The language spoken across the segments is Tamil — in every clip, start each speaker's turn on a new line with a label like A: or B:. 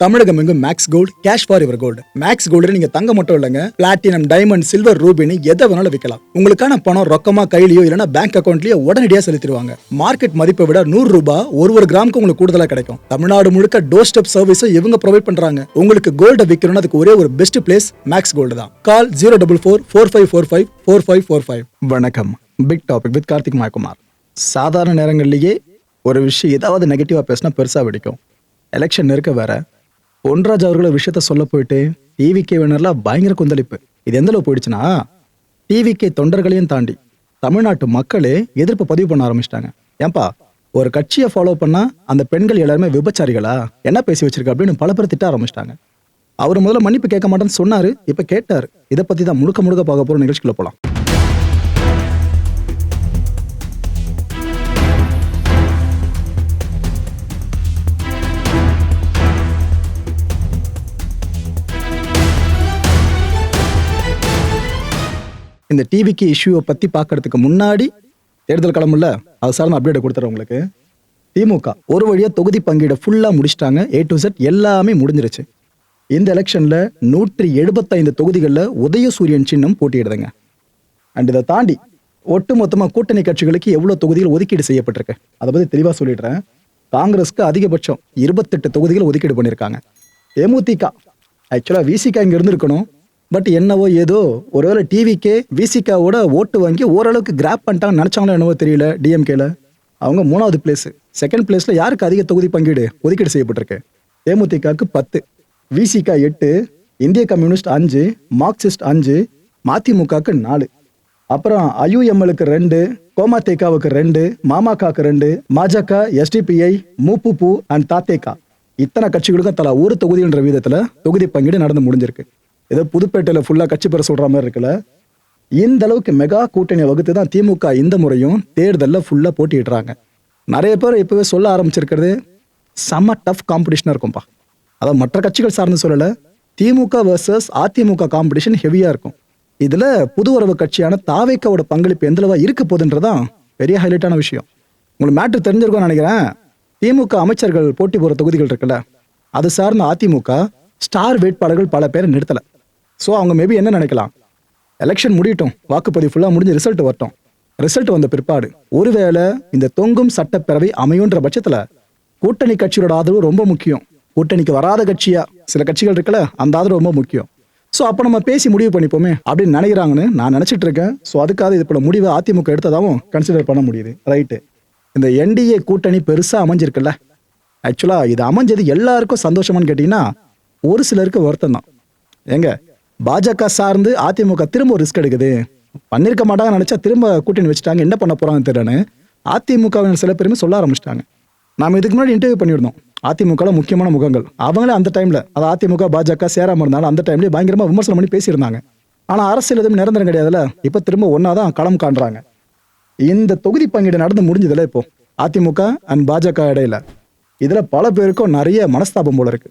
A: தமிழகம் எங்கும் Max Gold cash for your gold. Max Gold நீங்க தங்க மட்டும் இல்லைங்க, பிளாட்டினம், டைமண்ட், சில்வர், ரூபினி எதை வேணாலும் விற்கலாம். உங்களுக்கான பணம் ரொக்கமா கையிலயோ இல்லைன்னா பேங்க் அக்கௌண்ட்லயோ உடனடியாக செலுத்திடுவாங்க. மார்க்கெட் மதிப்பை விட 100 ரூபாய் ஒரு கிராமுக்கு உங்களுக்கு கூடுதலா கிடைக்கும். தமிழ்நாடு முழுக்க டோர் ஸ்டெப் சர்வீஸும் இவங்க ப்ரொவைட் பண்றாங்க. உங்களுக்கு கோல்ட விற்கணும்னு அதுக்கு ஒரே ஒரு பெஸ்ட் பிளேஸ் மேக்ஸ் கோல்டு தான். கால் 04445454545. வணக்கம். Big topic with Karthik Mayakumar. சாதாரண நேரங்கள்லயே ஒரு விஷயம் ஏதாவது நெகட்டிவா பேசினா பெருசா வெடிக்கும். எலெக்ஷன் நெருக்க வேற பொன்ராஜ் அவர்கள் விஷயத்த சொல்ல போயிட்டு டிவிகே வினர்லாம் பயங்கர கொந்தளிப்பு. இது எந்த அளவு போயிடுச்சுன்னா, டிவிகே தொண்டர்களையும் தாண்டி தமிழ்நாட்டு மக்களே எதிர்ப்பு பதிவு பண்ண ஆரம்பிச்சிட்டாங்க. ஏன்பா ஒரு கட்சியை ஃபாலோ பண்ணா அந்த பெண்கள் எல்லாருமே விபச்சாரிகளா, என்ன பேசி வச்சிருக்க அப்படின்னு பல பேர் திட்ட ஆரம்பிச்சிட்டாங்க. அவர் முதல்ல மன்னிப்பு கேட்க மாட்டேன்னு சொன்னாரு, இப்ப கேட்டாரு. இதை பத்தி தான் முழுக்க பார்க்க போற நிகழ்ச்சிக்குள்ள போலாம். இந்த டிவிக்கு இஷ்யூவை பத்தி பார்க்கறதுக்கு முன்னாடி தேர்தல் களமில்ல, அது சார்ந்த அப்டேட் கொடுத்துறேன் உங்களுக்கு. திமுக ஒரு வழியா தொகுதி பங்கீடு ஃபுல்லா முடிச்சிட்டாங்க. A to Z எல்லாமே முடிஞ்சிருச்சு. இந்த எலெக்ஷன்ல 175 தொகுதிகளில் உதயசூரியன் சின்னம் போட்டியிடுதுங்க. அண்ட் இதை தாண்டி ஒட்டுமொத்தமாக கூட்டணி கட்சிகளுக்கு எவ்வளவு தொகுதிகள் ஒதுக்கீடு செய்யப்பட்டிருக்கு அதை பத்தி தெளிவா சொல்லிடுறேன். காங்கிரஸ்க்கு அதிகபட்சம் 28 தொகுதிகள் ஒதுக்கீடு பண்ணியிருக்காங்க. தேமுதிக ஆக்சுவலா விசிகா இங்க இருந்திருக்கணும், பட் என்னவோ ஏதோ ஒருவேளை டிவிக்கே விசிகாவோட ஓட்டு வாங்கி ஓரளவுக்கு கிராப் பண்ணிட்டாங்கன்னு நினைச்சாங்களோ என்னவோ தெரியல. டிஎம்கேல அவங்க 3வது பிளேஸ். செகண்ட் பிளேஸ்ல யாருக்கு அதிக தொகுதி பங்கீடு ஒதுக்கீடு செய்யப்பட்டிருக்கு? தேமுதிகக்கு 10, விசிகா 8, இந்திய கம்யூனிஸ்ட் 5, மார்க்சிஸ்ட் 5, மதிமுகக்கு 4, அப்புறம் ஐயுஎம்எலுக்கு 2, கோமாதேகாவுக்கு 2, மாமகக்கு 2, மஜக, எஸ்டிபிஐ, மூப்புப்பு அண்ட் தாத்தேகா இத்தனை கட்சிகளுக்கும் தலா ஒரு தொகுதின்ற வீதத்துல தொகுதி பங்கீடு நடந்து முடிஞ்சிருக்கு. ஏதோ புதுப்பேட்டையில ஃபுல்லா கட்சி பெற சொல்ற மாதிரி இருக்குல்ல. இந்த அளவுக்கு மெகா கூட்டணியை வகுத்து தான் திமுக இந்த முறையும் தேர்தலில் ஃபுல்லா போட்டிடுறாங்க. நிறைய பேர் இப்பவே சொல்ல ஆரம்பிச்சிருக்கிறது செம்ம டஃப் காம்படிஷனா இருக்கும்பா. அதாவது மற்ற கட்சிகள் சார்ந்து சொல்லல, திமுக வர்சஸ் அதிமுக காம்படிஷன் ஹெவியா இருக்கும். இதுல புது உறவு கட்சியான தாவேக்காவோட பங்களிப்பு எந்த அளவா இருக்க போகுதுன்றதான் பெரிய ஹைலைட்டான விஷயம். உங்களுக்கு மேட்ரு தெரிஞ்சிருக்கும்னு நினைக்கிறேன். திமுக அமைச்சர்கள் போட்டி போற தொகுதிகள் இருக்குல்ல, அது சார்ந்த அதிமுக ஸ்டார் வேட்பாளர்கள் பல பேரை நிறுத்தல. ஸோ அவங்க மேபி என்ன நினைக்கலாம், எலெக்ஷன் முடியட்டும், வாக்குப்பதிவு ஃபுல்லாக முடிஞ்சு ரிசல்ட் வரட்டும், ரிசல்ட் வந்த பிற்பாடு ஒருவேளை இந்த தொங்கும் சட்டப்பேரவை அமையுன்ற பட்சத்தில் கூட்டணி கட்சியோட ஆதரவு ரொம்ப முக்கியம். கூட்டணிக்கு வராத கட்சியா சில கட்சிகள் இருக்குல்ல, அந்த ஆதரவு ரொம்ப முக்கியம். ஸோ அப்போ நம்ம பேசி முடிவு பண்ணிப்போமே அப்படின்னு நினைக்கிறாங்கன்னு நான் நினச்சிட்டு இருக்கேன். ஸோ அதுக்காக இது போல முடிவை அதிமுக எடுத்ததாகவும் கன்சிடர் பண்ண முடியுது. ரைட்டு, இந்த என்டிஏ கூட்டணி பெருசாக அமைஞ்சிருக்குல்ல, ஆக்சுவலாக இது அமைஞ்சது எல்லாருக்கும் சந்தோஷமானு கேட்டிங்கன்னா ஒரு சிலருக்கு வருத்தம் தான். ஏங்க பாஜக சார்ந்து அதிமுக திரும்ப ரிஸ்க் எடுக்குது, பண்ணிருக்க மாட்டாங்க நினைச்சா திரும்ப கூட்டணி வச்சுட்டாங்க, என்ன பண்ண போறாங்கன்னு தெரியல அதிமுகவினர் சில பேருமே சொல்ல ஆரம்பிச்சிட்டாங்க. நாம இதுக்கு முன்னாடி இன்டர்வியூ பண்ணியிருந்தோம் அதிமுக முக்கியமான முகங்கள். அவங்களே அந்த டைம்ல அது அதிமுக பாஜக சேராம இருந்தாலும் அந்த டைம்லேயே பயங்கரமா விமர்சனம் பண்ணி பேசியிருந்தாங்க. ஆனா அரசியல் எதுவும் நிரந்தரம் கிடையாதுல்ல, இப்ப திரும்ப ஒன்னாதான் களம் காண்றாங்க. இந்த தொகுதி பங்கீடு நடந்து முடிஞ்சதுல இப்போ அதிமுக அண்ட் பாஜக இடையில இதுல பல பேருக்கும் நிறைய மனஸ்தாபம் போல இருக்கு.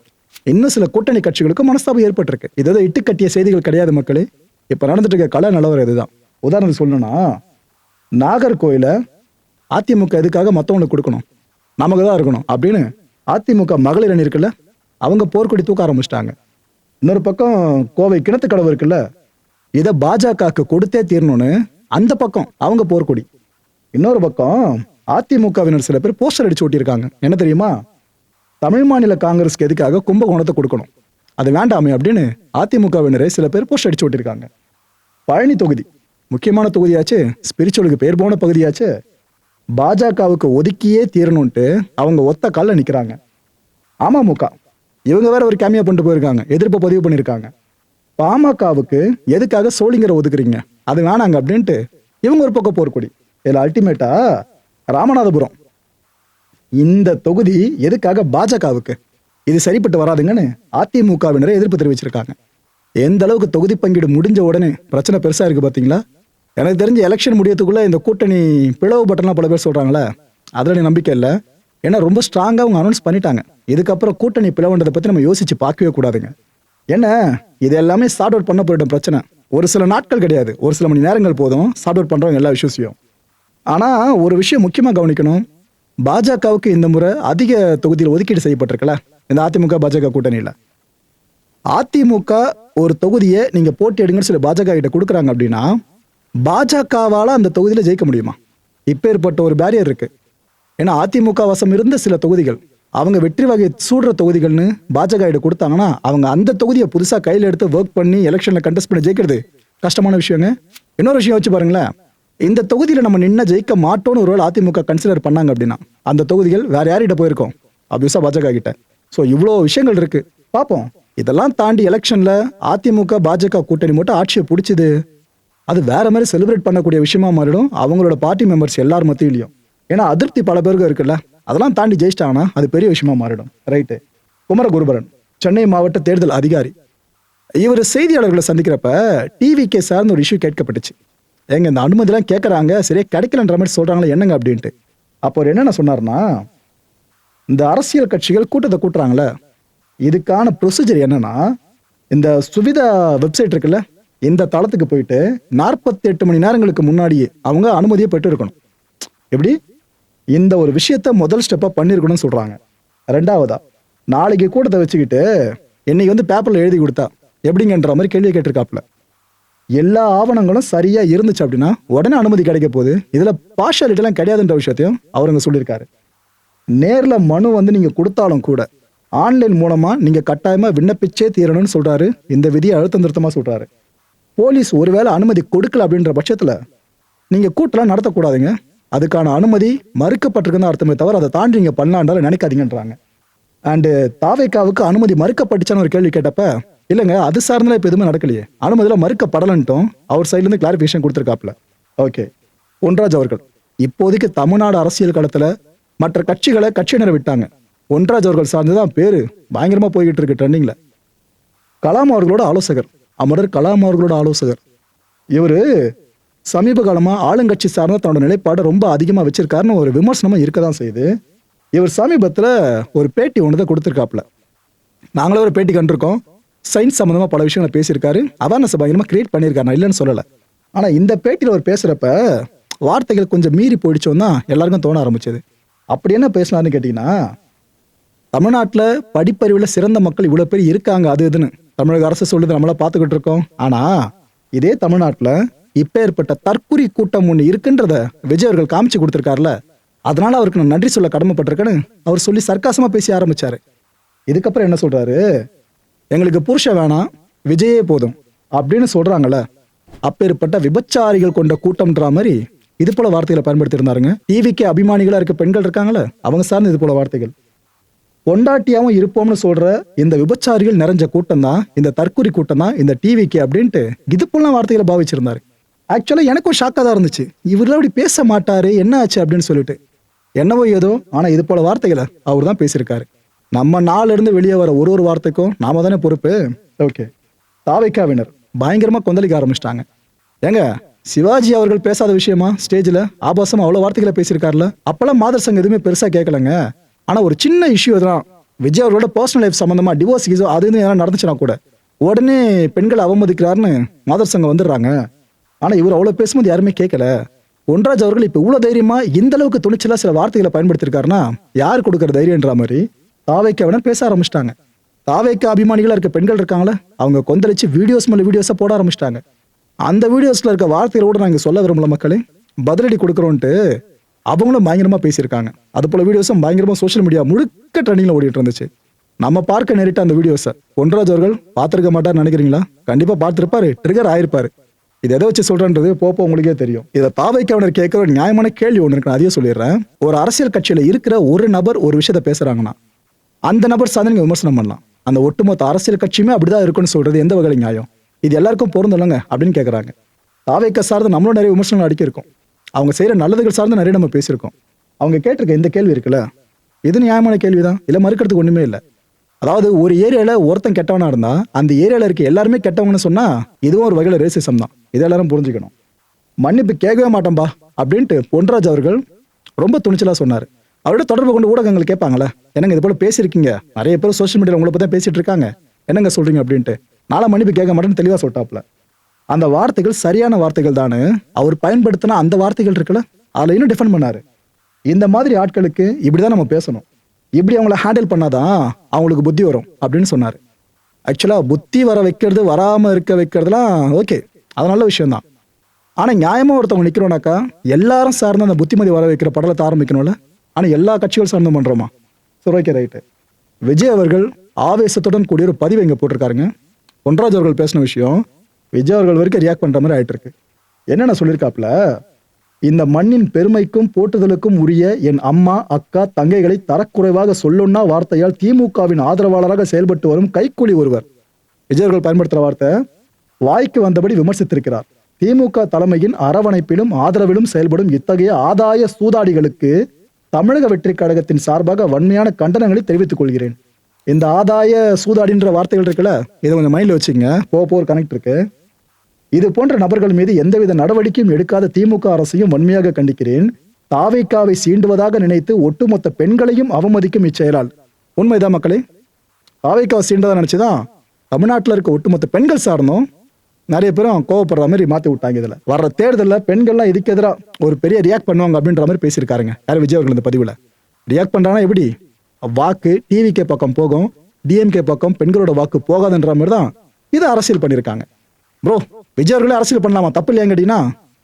A: இன்னும் சில கூட்டணி கட்சிகளுக்கும் மனஸ்தாபம் ஏற்பட்டிருக்கு. இதை இட்டு கட்டிய செய்திகள் கிடையாது மக்களே. இப்ப நடந்துட்டு இருக்க கல நிலவரம் இதுதான். உதாரணத்துக்கு சொல்லணும்னா, நாகர்கோயில அதிமுக எதுக்காக மத்தவங்களுக்கு கொடுக்கணும், நமக்கு தான் இருக்கணும் அப்படின்னு அதிமுக மகளிர் அணி இருக்குல்ல, அவங்க போர்க்கொடி தூக்க ஆரம்பிச்சிட்டாங்க. இன்னொரு பக்கம் கோவை கிணத்து கடவு இருக்குல்ல, இதை பாஜகவுக்கு கொடுத்தே தீரணும்னு அந்த பக்கம் அவங்க போர்க்கொடி. இன்னொரு பக்கம் அதிமுகவினர் சில பேர் போஸ்டர் அடிச்சு ஓட்டியிருக்காங்க. என்ன தெரியுமா, தமிழ் மாநில காங்கிரஸ்க்கு எதுக்காக கும்பகோணத்தை கொடுக்கணும், அது வேண்டாமே அப்படின்னு அதிமுகவினரே சில பேர் போஸ்ட் அடிச்சு ஓட்டிருக்காங்க. பழனி தொகுதி முக்கியமான தொகுதியாச்சு, ஸ்பிரிச்சுவலுக்கு பேர் போன பகுதியாச்சு, பாஜகவுக்கு ஒதுக்கியே தீரணும்ட்டு அவங்க ஒத்த காலில் நிற்கிறாங்க. அமமுக இவங்க வேற ஒரு கேமியா பண்ணிட்டு போயிருக்காங்க, எதிர்ப்பு பதிவு பண்ணியிருக்காங்க. பாமகவுக்கு எதுக்காக சோளிங்கரை ஒதுக்குறீங்க, அது வேணாங்க அப்படின்ட்டு இவங்க ஒரு பக்கம் போர்க்கொடி. இதில் அல்டிமேட்டா ராமநாதபுரம் இந்த தொகுதி எதுக்காக பாஜகவுக்கு, இது சரிப்பட்டு வராதுங்கன்னு அதிமுகவினரை எதிர்ப்பு தெரிவிச்சிருக்காங்க. எந்த அளவுக்கு தொகுதி பங்கீடு முடிஞ்ச உடனே பிரச்சனை பெருசா இருக்கு பாத்தீங்களா. எனக்கு தெரிஞ்ச எலெக்ஷன் முடியறதுக்குள்ள இந்த கூட்டணி பிளவு பட்டன்லாம் பல பேர் சொல்றாங்களே, அதுல நம்பிக்கை இல்லை. ஏன்னா ரொம்ப ஸ்ட்ராங்கா அவங்க அனௌன்ஸ் பண்ணிட்டாங்க. இதுக்கப்புறம் கூட்டணி பிளவுன்றதை பத்தி நம்ம யோசிச்சு பார்க்கவே கூடாதுங்க. என்ன இது எல்லாமே சார்ட் அவுட் பண்ண போயிட்ட பிரச்சனை. ஒரு சில நாட்கள் கிடையாது, ஒரு சில மணி நேரங்கள் போதும் சார்ட் அவுட் பண்றவங்க எல்லா இஷ்யூஸையும். ஆனா ஒரு விஷயம் முக்கியமா கவனிக்கணும், பாஜகவுக்கு இந்த முறை அதிக தொகுதியில் ஒதுக்கீடு செய்யப்பட்டிருக்கல, இந்த அதிமுக பாஜக கூட்டணியில். அதிமுக ஒரு தொகுதியை நீங்க போட்டி எடுங்கன்னு சொல்லி பாஜக கிட்ட கொடுக்குறாங்க அப்படின்னா பாஜகவால அந்த தொகுதியில ஜெயிக்க முடியுமா? இப்பேற்பட்ட ஒரு பேரியர் இருக்கு. ஏன்னா அதிமுக வசம் இருந்த சில தொகுதிகள் அவங்க வெற்றி வகை சூடுற தொகுதிகள்னு பாஜக கிட்ட கொடுத்தாங்கன்னா அவங்க அந்த தொகுதியை புதுசா கையில் எடுத்து ஒர்க் பண்ணி எலெக்ஷன்ல கண்டெஸ்ட் பண்ணி ஜெயிக்கிறது கஷ்டமான விஷயங்க. இன்னொரு விஷயம் வச்சு பாருங்களேன், இந்த தொகுதியில நம்ம நின்ன ஜெயிக்க மாட்டோம்னு ஒருவேளை அதிமுக கன்சிடர் பண்ணாங்க அப்படின்னா அந்த தொகுதிகள் வேற யார்கிட்ட போயிருக்கோம்? அபியூசா பாஜக கிட்ட. ஸோ இவ்வளோ விஷயங்கள் இருக்கு, பார்ப்போம். இதெல்லாம் தாண்டி எலெக்ஷன்ல அதிமுக பாஜக கூட்டணி மட்டும் ஆட்சியை பிடிச்சது, அது வேற மாதிரி செலிப்ரேட் பண்ணக்கூடிய விஷயமா மாறிடும் அவங்களோட பார்ட்டி மெம்பர்ஸ் எல்லார் மத்தியிலையும். ஏன்னா அதிருப்தி பல பேருக்கு இருக்குல்ல, அதெல்லாம் தாண்டி ஜெயிச்சிட்டாங்கன்னா அது பெரிய விஷயமா மாறிடும். ரைட்டு. குமரகுருபரன் சென்னை மாவட்ட தேர்தல் அதிகாரி, இவர் செய்தியாளர்களை சந்திக்கிறப்ப டிவிகே சார்ந்த ஒரு இஷ்யூ கேட்கப்பட்டுச்சு. எங்க இந்த அனுமதிலாம் கேட்கறாங்க, சரியா கிடைக்கலன்ற மாதிரி சொல்றாங்களே என்னங்க அப்படின்ட்டு. அப்போ அவர் என்னென்ன சொன்னார்னா, இந்த அரசியல் கட்சிகள் கூட்டத்தை கூட்டுறாங்களே இதுக்கான ப்ரொசீஜர் என்னன்னா, இந்த சுவிதா வெப்சைட் இருக்குல்ல, இந்த தளத்துக்கு போயிட்டு 48 மணி நேரங்களுக்கு முன்னாடியே அவங்க அனுமதியை பெற்று இருக்கணும். எப்படி இந்த ஒரு விஷயத்த முதல் ஸ்டெப்பா பண்ணிருக்கணும்னு சொல்றாங்க. ரெண்டாவதா, நாளைக்கு கூட்டத்தை வச்சுக்கிட்டு இன்னைக்கு பேப்பர்ல எழுதி கொடுத்தா எப்படிங்கன்ற மாதிரி கேள்வி கேட்டிருக்காப்புல. எல்லா ஆவணங்களும் சரியா இருந்துச்சு அப்படின்னா உடனே அனுமதி கிடைக்க போகுது. இதுல பார்ஷாலிட்டி எல்லாம் கிடையாதுன்ற விஷயத்தையும் அவருங்க சொல்லியிருக்காரு. நேர்ல மனு நீங்க கொடுத்தாலும் கூட ஆன்லைன் மூலமா நீங்க கட்டாயமா விண்ணப்பிச்சே தீரணும்னு சொல்றாரு. இந்த விதியை அழுத்தம் திருத்தமா சொல்றாரு. போலீஸ் ஒருவேளை அனுமதி கொடுக்கல அப்படின்ற பட்சத்துல நீங்க கூட்டலாம் நடத்தக்கூடாதுங்க. அதுக்கான அனுமதி மறுக்கப்பட்டிருக்குன்னு அர்த்தமே தவிர அதை தாண்டி நீங்க பண்ணலான்றாலும் நினைக்காதீங்கன்றாங்க. அண்டு தாவேக்காவுக்கு அனுமதி மறுக்கப்பட்டுச்சான்னு ஒரு கேள்வி கேட்டப்ப, இல்லைங்க அது சார்ந்தெல்லாம் இப்போ எதுவுமே நடக்கலையே, அனுமதியில் மறுக்கப்படலன்ட்டும் அவர் சைட்லேருந்து கிளாரிஃபிகேஷன் கொடுத்துருக்காப்புல. ஓகே. பொன்ராஜ் அவர்கள் இப்போதைக்கு தமிழ்நாடு அரசியல் களத்தில் மற்ற கட்சிகளை கட்சியினரை விட்டாங்க. பொன்ராஜ் அவர்கள் சார்ந்துதான் பேரு பயங்கரமா போய்கிட்டு இருக்கு ட்ரெண்டிங்ல. கலாம் அவர்களோட ஆலோசகர், அமரர் கலாம் அவர்களோட ஆலோசகர். இவரு சமீப காலமா ஆளுங்கட்சி சார்ந்த தன்னோட நிலைப்பாடு ரொம்ப அதிகமா வச்சிருக்காருன்னு ஒரு விமர்சனமா இருக்கதான் செய்யுது. இவர் சமீபத்துல ஒரு பேட்டி ஒண்ணுதான் கொடுத்திருக்காப்புல. நாங்களே ஒரு பேட்டி கண்டிருக்கோம். சயின்ஸ் சம்பந்தமா பல விஷயங்களை பேசியிருக்காரு. அவேர்னஸ் பயங்கரமா கிரியேட் பண்ணியிருக்காரு, நான் இல்லைன்னு சொல்லல. ஆனா இந்த பேட்டியில அவர் பேசுறப்ப வார்த்தைகள் கொஞ்சம் மீறி போயிடுச்சோன்னா எல்லாருக்கும் தோண ஆரம்பிச்சது. அப்படி என்ன பேசினாருன்னு கேட்டீங்கன்னா, தமிழ்நாட்டுல படிப்பறிவுல சிறந்த மக்கள் இவ்வளவு பேர் இருக்காங்க, அது இதுன்னு தமிழக அரசு சொல்லுது, நம்மள பாத்துக்கிட்டு இருக்கோம். ஆனா இதே தமிழ்நாட்டுல இப்ப ஏற்பட்ட தற்குறி கூட்டம் ஒண்ணு இருக்குன்றத விஜய் அவர்கள் காமிச்சு கொடுத்திருக்காருல, அதனால அவருக்கு நான் நன்றி சொல்ல கடமைப்பட்டிருக்கேன்னு அவர் சொல்லி சர்க்காசமா பேசி ஆரம்பிச்சாரு. இதுக்கப்புறம் என்ன சொல்றாரு, எங்களுக்கு புருஷன் வேணாம் விஜயே போதும் அப்படின்னு சொல்றாங்கல்ல, அப்பேற்பட்ட விபச்சாரிகள் கொண்ட கூட்டம்ன்ற மாதிரி இது போல வார்த்தைகளை பயன்படுத்தி இருந்தாருங்க. டிவிக்கு அபிமானிகளா இருக்க பெண்கள் இருக்காங்கல்ல, அவங்க சார்ந்து இது போல வார்த்தைகள். பொண்டாட்டியாவும் இருப்போம்னு சொல்ற இந்த விபச்சாரிகள் நிறைஞ்ச கூட்டம் தான், இந்த தற்குறி கூட்டம் தான் இந்த டிவிக்கு அப்படின்ட்டு இது போல வார்த்தைகளை பாவிச்சிருந்தாரு. ஆக்சுவலா எனக்கும் ஷாக்கா தான் இருந்துச்சு, இவரெல்லாம் அப்படி பேச மாட்டாரு, என்ன ஆச்சு அப்படின்னு சொல்லிட்டு. என்னவோ ஏதோ, ஆனா இது போல வார்த்தைகளை அவர் தான் பேசியிருக்காரு. நம்ம நாள்ல இருந்து வெளியே வர ஒரு வார்த்தைக்கும் நாம தானே பொறுப்பு. ஓகே. தாவைக்காவினர் பயங்கரமா கொந்தளிக்க ஆரம்பிச்சிட்டாங்க. ஏங்க சிவாஜி அவர்கள் பேசாத விஷயமா ஸ்டேஜ்ல ஆபாசமா அவ்வளவு வார்த்தைகளை பேசியிருக்காருல, அப்பெல்லாம் மாதர் சங்கம் எதுவுமே பெருசா கேட்கலங்க. ஆனா ஒரு சின்ன இஷ்யூ தான், விஜய் அவர்களோட பர்சனல் லைஃப் சம்பந்தமா டிவோர்ஸ் கீசோ அது எதனா நடந்துச்சுன்னா கூட உடனே பெண்களை அவமதிக்கிறாருன்னு மாதர் சங்கம் வந்துடுறாங்க. ஆனா இவர் அவ்வளவு பேசும்போது யாருமே கேட்கல. பொன்ராஜ் அவர்கள் இப்ப இவ்வளவு தைரியமா இந்த அளவுக்கு துணிச்சலா சில வார்த்தைகளை பயன்படுத்திருக்காருன்னா யார் கொடுக்குற தைரியன்ற மாதிரி தாவைக்காவினர் பேச ஆரம்பிச்சிட்டாங்க. தாவைக்கா அபிமானிகளா இருக்க பெண்கள் இருக்காங்களே, அவங்க கொந்தளிச்சு வீடியோஸ் மேல வீடியோஸா போட ஆரம்பிச்சிட்டாங்க. அந்த வீடியோஸ்ல இருக்க வார்த்தைகளை கூட நாங்க சொல்ல விரும்பல மக்களே, பதிலடி கொடுக்குறோன்ட்டு அவங்களும் பயங்கரமா பேசியிருக்காங்க. அது போல வீடியோஸும் பயங்கரமா சோஷியல் மீடியா முழுக்க ட்ரெண்டிங்ல ஓடிட்டு இருந்துச்சு. நம்ம பார்க்க நேரிட்ட அந்த வீடியோஸை பொன்ராஜ் அவர்கள் பார்த்திருக்க மாட்டார்னு நினைக்கிறீங்களா? கண்டிப்பா பார்த்திருப்பாரு, ட்ரிகர் ஆயிருப்பாரு. இது எதை வச்சு சொல்றேன்றது போப்போ உங்களுக்கே தெரியும். இதை தாவைக்காவினர் கேட்கிற ஒரு நியாயமான கேள்வி ஒன்று இருக்கு, அதையும் சொல்லிடுறேன். ஒரு அரசியல் கட்சியில இருக்கிற ஒரு நபர் ஒரு விஷயத்த பேசுறாங்கன்னா அந்த நபர் சார்ந்து நீங்க விமர்சனம் பண்ணலாம். அந்த ஒட்டுமொத்த அரசியல் கட்சியுமே அப்படிதான் இருக்குன்னு சொல்றது எந்த வகையில் நியாயம்? இது எல்லாருக்கும் பொருந்தலங்க அப்படின்னு கேட்கறாங்க. தாவைக்கா சார்ந்து நம்மளும் நிறைய விமர்சனங்கள் அடிக்கிருக்கோம். அவங்க செய்யற நல்லதுகள் சார்ந்து நிறைய நம்ம பேசியிருக்கோம். அவங்க கேட்டிருக்க இந்த கேள்வி இருக்குல்ல, இது நியாயமான கேள்விதான், இல்ல மறுக்கிறதுக்கு ஒண்ணுமே இல்லை. அதாவது ஒரு ஏரியால ஒருத்தன் கெட்டவனா இருந்தா அந்த ஏரியால இருக்க எல்லாருமே கெட்டவங்கன்னு சொன்னா இதுவும் ஒரு வகையில ரேசிசம் தான். இதை எல்லாரும் புரிஞ்சுக்கணும். மன்னிப்பு கேட்கவே மாட்டோம்பா அப்படின்ட்டு பொன்ராஜ் அவர்கள் ரொம்ப துணிச்சலா சொன்னாரு. அவரோட தொடர்பு கொண்டு ஊடகங்கள் கேட்பாங்களே, என்னங்க இது போல பேசியிருக்கீங்க, நிறைய பேர் சோஷியல் மீடியாவில் உங்களை பத்தி பேசிட்டு இருக்காங்க, என்னங்க சொல்றீங்க அப்படின்ட்டு. நாளை மன்னிப்பு கேட்க மாட்டேன்னு தெளிவா சொல்லிட்டாப்ல. அந்த வார்த்தைகள் சரியான வார்த்தைகள் தானே, அவர் பயன்படுத்தின அந்த வார்த்தைகள் இருக்குல்ல, அதுல இன்னும் டிஃபெண்ட் பண்ணாரு. இந்த மாதிரி ஆட்களுக்கு இப்படிதான் நம்ம பேசணும். இப்படி அவங்கள ஹேண்டில் பண்ணாதான் அவங்களுக்கு புத்தி வரும் அப்படின்னு சொன்னார். ஆக்சுவலாக புத்தி வர வைக்கிறது வராமல் இருக்க வைக்கிறதுலாம் ஓகே, அது நல்ல விஷயம்தான். ஆனால் நியாயமாக ஒருத்தவங்க நிற்கிறோம்னாக்கா எல்லாரும் சார்ந்து அந்த புத்திமதி வர வைக்கிற படலத்தை ஆரம்பிக்கணும்ல. ஆனால் எல்லா கட்சிகள் சார்ந்து பண்ணுறோமா? சரி, ஓகே, ரைட்டு. விஜய் அவர்கள் ஆவேசத்துடன் கூடிய ஒரு பதிவு இங்கே போட்டிருக்காருங்க. பொன்ராஜ் அவர்கள் பேசின விஷயம் விஜய் அவர்கள் வரைக்கும் ரியாக்ட் பண்ணுற மாதிரி ஆயிட்டு இருக்கு. என்னென்ன சொல்லியிருக்காப்புல, இந்த மண்ணின் பெருமைக்கும் போற்றுதலுக்கும் உரிய என் அம்மா, அக்கா, தங்கைகளை தரக்குறைவாக சொல்லுன்னா வார்த்தையால் திமுகவின் ஆதரவாளராக செயல்பட்டு வரும் கைக்கூலி ஒருவர். விஜய் அவர்கள் பயன்படுத்துகிற வார்த்தை வாய்க்கு வந்தபடி விமர்சித்திருக்கிறார். திமுக தலைமையின் அரவணைப்பிலும் ஆதரவிலும் செயல்படும் இத்தகைய ஆதாய சூதாடிகளுக்கு தமிழக வெற்றி கழகத்தின் சார்பாக வன்மையான கண்டனங்களை தெரிவித்துக் கொள்கிறேன். இந்த ஆதாய சூதாடின்ற வார்த்தைகள் இருக்குல்ல, இதை கொஞ்சம் மைண்ட்ல வச்சுங்க. போர் கனெக்ட் இருக்கு. இது போன்ற நபர்கள் மீது எந்தவித நடவடிக்கையும் எடுக்காத திமுக அரசையும் வன்மையாக கண்டிக்கிறேன். தாவேக்காவை சீண்டுவதாக நினைத்து ஒட்டுமொத்த பெண்களையும் அவமதிக்கும் இச்செயலால். உண்மைதான் மக்களே, தாவேக்காவை சீண்டதா நினைச்சுதான் தமிழ்நாட்டில் இருக்க ஒட்டுமொத்த பெண்கள் சார்ந்தோம் நிறைய பேரும் கோவப்படுற மாதிரி மாற்றி விட்டாங்க. இதில் வர்ற தேர்தலில் பெண்கள்லாம் இதுக்கு எதிராக ஒரு பெரிய ரியாக்ட் பண்ணுவாங்க அப்படின்ற மாதிரி பேசியிருக்காருங்க யார் விஜய் அவர்கள். இந்த பதிவில் ரியாக்ட் பண்ணுறாங்கன்னா எப்படி, வாக்கு டிவிகே பக்கம் போகும், டிஎம்கே பக்கம் பெண்களோட வாக்கு போகாதுன்ற மாதிரி தான் இதை அரசியல் பண்ணியிருக்காங்க. ப்ரோ, விஜய் அவர்களே அரசியல் பண்ணலாமா? தப்பு இல்லையாங்க கேட்டீங்கன்னா,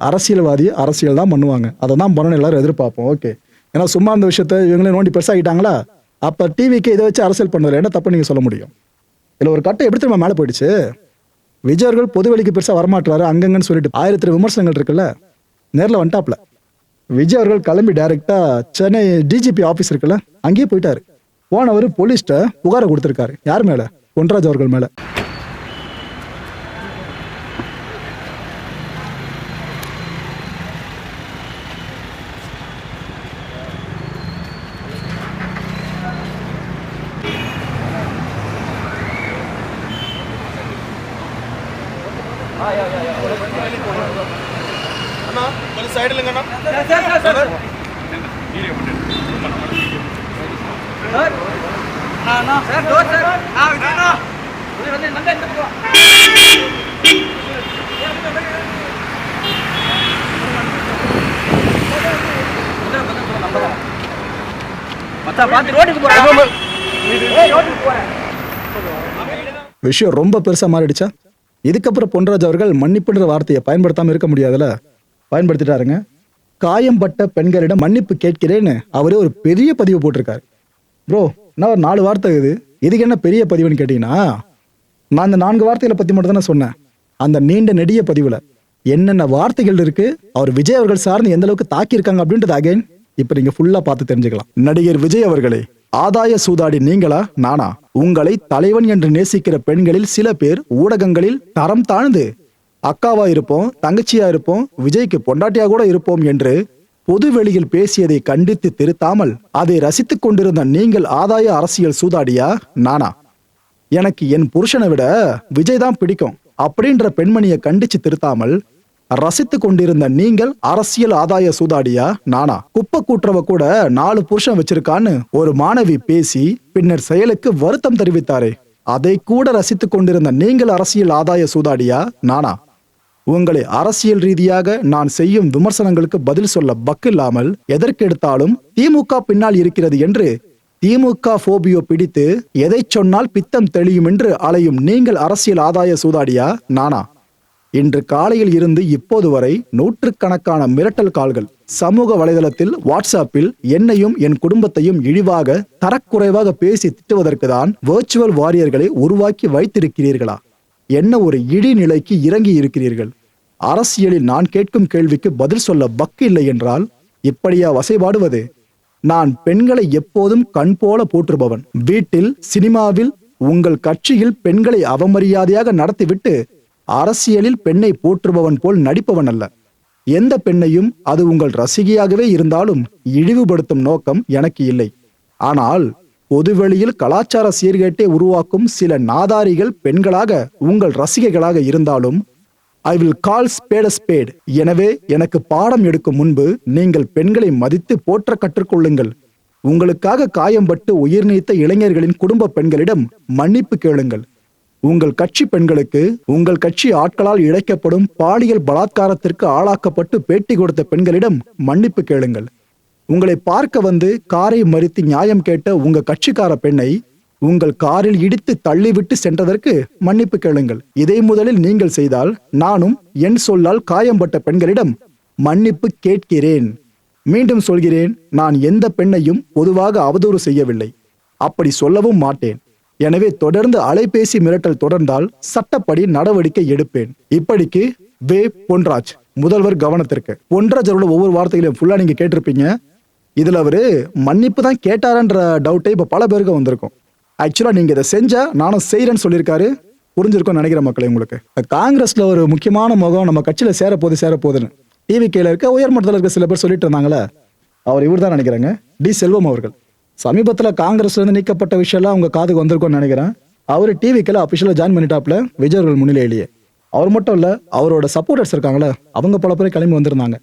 A: அரசியல்வாதி அரசியல் தான் பண்ணுவாங்க, அதை தான் பண்ணணும் எல்லாரும் எதிர்பார்ப்போம். ஓகே, ஏன்னா சும்மா அந்த விஷயத்த இவங்களே நோண்டி பெருசாகிட்டாங்களா, அப்போ டிவிக்கு இதை வச்சு அரசியல் பண்ணதில்லை, என்ன தப்பு நீங்கள் சொல்ல முடியும்? இதில் ஒரு கட்டம் எப்படி திரும்ப மேலே போயிடுச்சு. விஜய் அவர்கள் பொதுவெளிக்கு பெருசாக வரமாட்டாரு அங்கங்கன்னு சொல்லிட்டு 1000 விமர்சனங்கள் இருக்குல்ல, நேரில் வந்துட்டாப்ல. விஜய் அவர்கள் கிளம்பி டைரக்டா சென்னை டிஜிபி ஆஃபீஸ் இருக்குல்ல, அங்கேயே போயிட்டாரு. போனவர் போலீஸ்ட்ட புகாரை கொடுத்துருக்காரு. யார் மேல? பொன்ராஜ் அவர்கள் மேல. விஷயம் ரொம்ப பெருசா மாறிடுச்சா? இதுக்கப்புறம் பொன்ராஜ் அவர்கள் மன்னிப்புன்ற வார்த்தையை பயன்படுத்தாம இருக்க முடியாதுல, பயன்படுத்திட்டாருங்க. காயம்பட்ட பெண்களிடம் மன்னிப்பு கேட்கிறேன்னு அவரே ஒரு பெரிய பதிவு போட்டிருக்காரு. ப்ரோ, நான் ஒரு 4 வார்த்தை இதுக்கு என்ன பெரிய பதிவுன்னு கேட்டீங்கன்னா, நான் இந்த 4 வார்த்தைகளை பத்தி மட்டும் தானே சொன்னேன். அந்த நீண்ட நெடிய பதிவுல என்னென்ன வார்த்தைகள் இருக்கு, அவர் விஜய் அவர்கள் சார்ந்து எந்த அளவுக்கு தாக்கியிருக்காங்க அப்படின்றது அகைன் இப்ப நீங்க ஃபுல்லா பார்த்து தெரிஞ்சுக்கலாம். நடிகர் விஜய் அவர்களே, ஆதாய சூதாடி நீங்களா நானா? உங்களை தலைவன் என்று நேசிக்கிற பெண்களில் சில பேர் ஊடகங்களில் தரம் தாழ்ந்து அக்காவா இருப்போம், தங்கச்சியா இருப்போம், விஜய்க்கு பொண்டாட்டியா கூட இருப்போம் என்று பொது வெளியில் பேசியதை கண்டித்து திருத்தாமல் அதை ரசித்துக் கொண்டிருந்த நீங்கள் ஆதாய அரசியல் சூதாடியா நானா? எனக்கு என் புருஷனை விட விஜய் தான் பிடிக்கும் அப்படின்ற பெண்மணியை கண்டிச்சு திருத்தாமல் ரசித்து கொண்டிருந்த நீங்கள் அரசியல் ஆதாய சூதாடியா நானா? குப்பை கூட்டுறவ கூட 4 புருஷன் வச்சிருக்கான்னு ஒரு மாணவி பேசி பின்னர் செயலுக்கு வருத்தம் தெரிவித்தாரே, அதை கூட ரசித்துக் கொண்டிருந்த நீங்கள் அரசியல் ஆதாய சூதாடியா நானா? உங்களை அரசியல் ரீதியாக நான் செய்யும் விமர்சனங்களுக்கு பதில் சொல்ல பக்கில்லாமல் எதற்கெடுத்தாலும் திமுக பின்னால் இருக்கிறது என்று திமுக போபியோ பிடித்து எதை சொன்னால் பித்தம் தெளியும் என்று அலையும் நீங்கள் அரசியல் ஆதாய சூதாடியா நானா? இன்று காலையில் இருந்து இப்போது வரை நூற்றுக்கணக்கான மிரட்டல் கால்கள் சமூக வலைதளத்தில் வாட்ஸ்அப்பில் என்னையும் என் குடும்பத்தையும் இழிவாக தரக்குறைவாக பேசி திட்டுவதற்கு தான் வெர்ச்சுவல் வாரியர்களை உருவாக்கி வைத்திருக்கிறீர்களா? என்ன ஒரு இடிநிலைக்கு இறங்கி இருக்கிறீர்கள்? அரசியலில் நான் கேட்கும் கேள்விக்கு பதில் சொல்ல பக்கு இல்லை என்றால் இப்படியா வசைபாடுவது? நான் பெண்களை எப்போதும் கண் போல போற்றுபவன். வீட்டில், சினிமாவில், உங்கள் கட்சியில் பெண்களை அவமரியாதையாக நடத்திவிட்டு அரசியலில் பெண்ணை போற்றுபவன் போல் நடிப்பவன் அல்ல. எந்த பெண்ணையும், அது உங்கள் ரசிகையாகவே இருந்தாலும், இழிவுபடுத்தும் நோக்கம் எனக்கு இல்லை. ஆனால் பொதுவெளியில் கலாச்சார சீர்கேட்டை உருவாக்கும் சில நாதாரிகள் பெண்களாக உங்கள் ரசிகைகளாக இருந்தாலும் I will call spade a spade. எனவே எனக்கு பாடம் எடுக்கும் முன்பு நீங்கள் பெண்களை மதித்து போற்ற கற்றுக்கொள்ளுங்கள். உங்களுக்காக காயம்பட்டு உயிர் நீத்த இளைஞர்களின் குடும்ப பெண்களிடம் மன்னிப்பு கேளுங்கள். உங்கள் கட்சி பெண்களுக்கு உங்கள் கட்சி ஆட்களால் இழைக்கப்படும் பாலியல் பலாத்காரத்திற்கு ஆளாக்கப்பட்டு பேட்டி கொடுத்த பெண்களிடம் மன்னிப்பு கேளுங்கள். உங்களை பார்க்க வந்து காரை மறித்து நியாயம் கேட்ட உங்க கட்சிக்கார பெண்ணை உங்கள் காரில் இடித்து தள்ளிவிட்டு சென்றதற்கு மன்னிப்பு கேளுங்கள். இதை முதலில் நீங்கள் செய்தால் நானும் என் சொல்லால் காயம்பட்ட பெண்களிடம் மன்னிப்பு கேட்கிறேன். மீண்டும் சொல்கிறேன், நான் எந்த பெண்ணையும் பொதுவாக அவதூறு செய்யவில்லை, அப்படி சொல்லவும் மாட்டேன். எனவே தொடர்ந்து அலைபேசி மிரட்டல் தொடர்ந்தால் சட்டப்படி நடவடிக்கை எடுப்பேன். இப்படிக்கு வே. பொன்ராஜ், முதல்வர் கவனத்திற்கு. பொன்ராஜரோட ஒவ்வொரு வார்த்தைகளையும் ஃபுல்லா நீங்க கேட்டிருப்பீங்க. இதுல அவரு மன்னிப்பு தான் கேட்டாரன்ற டவுட்டே இப்ப பல பேருக்கு வந்திருக்கும். ஆக்சுவலா நீங்க இதை செஞ்சா நானும் செய்யறேன்னு சொல்லியிருக்காரு. புரிஞ்சிருக்கும் நினைக்கிறேன் மக்களே. உங்களுக்கு காங்கிரஸ்ல ஒரு முக்கியமான முகம் நம்ம கட்சியில சேரப்போகுதுன்னு டிவிகேல இருக்க உயர்மட்டத்தில் இருக்க சில பேர் சொல்லிட்டு இருந்தாங்களே, அவர் இவர் தான் நினைக்கிறாங்க, டி. செல்வம் அவர்கள். சமீபத்தில் காங்கிரஸ்ல இருந்து நீக்கப்பட்ட விஷயம்லாம் உங்க காதுக்கு வந்திருக்கும்னு நினைக்கிறேன். அவர் டிவிக்கேல அபிஷியலா ஜாயின் பண்ணிட்டாப்ல விஜய் அவர்கள் முன்னிலையிலேயே. அவர் மட்டும் இல்ல, அவரோட சப்போர்ட்டர்ஸ் இருக்காங்களே, அவங்க பல பேர் கிளம்பி வந்திருந்தாங்க.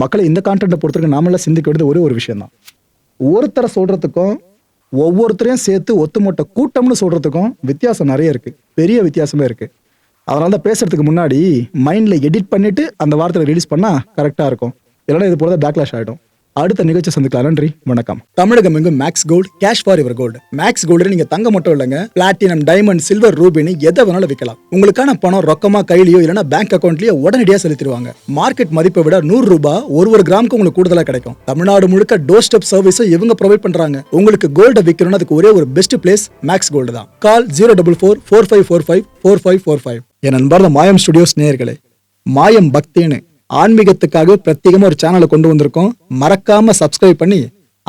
A: மக்களை இந்த கான்டென்ட்டை பொறுத்தவரைக்கும் நாமெல்லாம் சிந்திக்க வேண்டியது ஒரே ஒரு விஷயம் தான். ஒருத்தரை சொல்றதுக்கும் ஒவ்வொருத்தரையும் சேர்த்து ஒத்துமொட்ட கூட்டம்னு சொல்றதுக்கும் வித்தியாசம் நிறைய இருக்கு, பெரிய வித்தியாசமே இருக்கு. அதனால தான் பேசுறதுக்கு முன்னாடி மைண்ட்ல எடிட் பண்ணிட்டு அந்த வார்த்தையை ரிலீஸ் பண்ணா கரெக்டா இருக்கும். இல்லைன்னா இது போல பேக்லாஷ் ஆயிடும். அடுத்த நிகழ்ச்சி சந்திக்கலாம். நன்றி, வணக்கம். தமிழகம் எங்கும் Max Gold, cash for your gold. Max Gold நீங்க தங்க மட்டும் இல்லைங்க, பிளாட்டினம், டைமண்ட், சில்வர், ரூபினி எதை வேணாலும் விற்கலாம். உங்களுக்கான பணம் ரொக்கமா கையிலயோ இல்லைன்னா பேங்க் அக்கௌண்ட்லயோ உடனடியாக செலுத்திடுவாங்க. மார்க்கெட் மதிப்பை விட 100 ரூபாய் ஒரு கிராமுக்கு உங்களுக்கு கூடுதலா கிடைக்கும். தமிழ்நாடு முழுக்க டோர் ஸ்டெப் சர்வீஸை இவங்க ப்ரொவைட் பண்றாங்க. உங்களுக்கு கோல்ட விற்கணும்னா அதுக்கு ஒரே ஒரு பெஸ்ட் பிளேஸ் மேக்ஸ் கோல்டு தான். கால் 04445454545. என் அன்பார்ந்த மாயம் ஸ்டுடியோஸ் நேயர்களே, மாயம் பக்தின்னு ஆன்மீகத்துக்காக பிரத்யேகமா ஒரு சேனலை கொண்டு வந்திருக்கோம். மறக்காம சப்ஸ்கிரைப் பண்ணி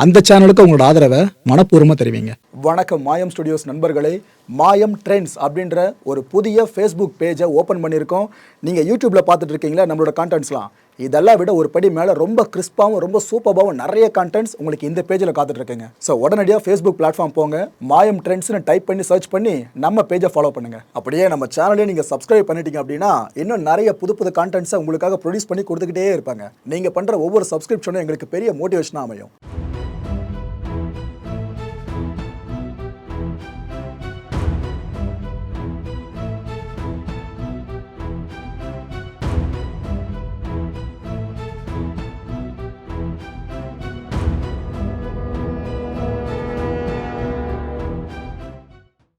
A: அந்த சேனலுக்கு உங்களோட ஆதரவை மனப்பூர்வமா தெரிவிங்க. வணக்கம் மாயம் ஸ்டுடியோஸ் நண்பர்களே. மாயம் ட்ரெண்ட்ஸ் அப்படின்ற ஒரு புதிய ஃபேஸ்புக் பேஜை ஓப்பன் பண்ணியிருக்கோம். நீங்கள் யூடியூப்ல பார்த்துட்டு இருக்கீங்களா நம்மளோட கான்டென்ட்ஸ்லாம். இதெல்லாம் விட ஒரு படி மேலே ரொம்ப கிறிஸ்பாகவும் ரொம்ப சூப்பராகவும் நிறைய கான்டென்ட்ஸ் உங்களுக்கு இந்த பேஜில் காத்துட்டு இருக்குங்க. ஸோ உடனடியாக ஃபேஸ்புக் பிளாட்ஃபார்ம் போங்க, மாயம் ட்ரெண்ட்ஸ்னு டைப் பண்ணி சர்ச் பண்ணி நம்ம பேஜை ஃபாலோ பண்ணுங்க. அப்படியே நம்ம சேனலையும் நீங்கள் சப்ஸ்கிரைப் பண்ணிட்டீங்க அப்படின்னா இன்னும் நிறைய புது கான்டென்ட்ஸை உங்களுக்காக ப்ரொடியூஸ் பண்ணி கொடுத்துக்கிட்டே இருப்பாங்க. நீங்கள் பண்ணுற ஒவ்வொரு சப்ஸ்கிரிப்ஷனும் எங்களுக்கு பெரிய மோட்டிவேஷனாக அமையும்.